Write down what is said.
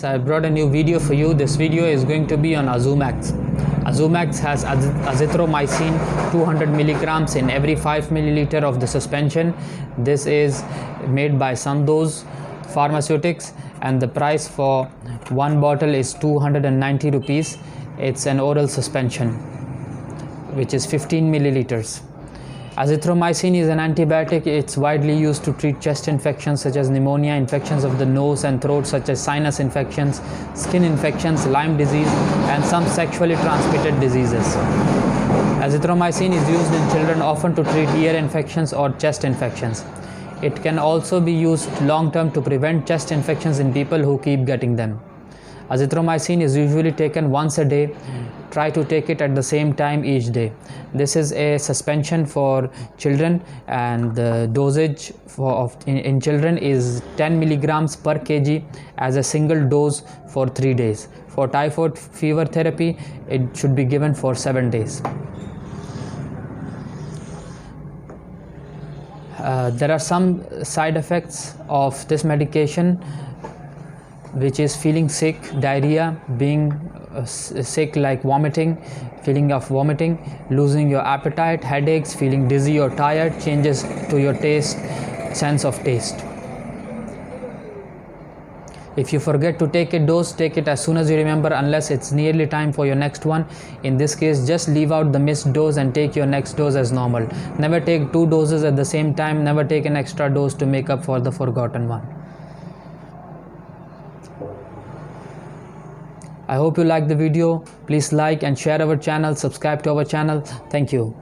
I brought a new video for you. This video is going to be on Azumax. Azumax has azithromycin 200 milligrams in every 5 milliliter of the suspension. This is made by Sandoz Pharmaceutics and the price for one bottle is 290 rupees. It's an oral suspension which is 15 milliliters. Azithromycin is an antibiotic. It's widely used to treat chest infections such as pneumonia, infections of the nose and throat such as sinus infections, skin infections, Lyme disease, and some sexually transmitted diseases. Azithromycin is used in children often to treat ear infections or chest infections. It can also be used long-term to prevent chest infections in people who keep getting them. Azithromycin is usually taken once a day. Try to take it at the same time each day. This is a suspension for children and the dosage in children is 10 milligrams per kg as a single dose for 3 days. For typhoid fever therapy, it should be given for 7 days. There are some side effects of this medication, which is feeling sick, diarrhea, being sick like vomiting, feeling of vomiting, losing your appetite, headaches, feeling dizzy or tired, changes to your sense of taste. If you forget to take a dose, take it as soon as you remember unless it's nearly time for your next one. In this case, just leave out the missed dose and take your next dose as normal. Never take 2 doses at the same time, never take an extra dose to make up for the forgotten one. I hope you like the video. Please like and share our channel, subscribe to our channel. Thank you.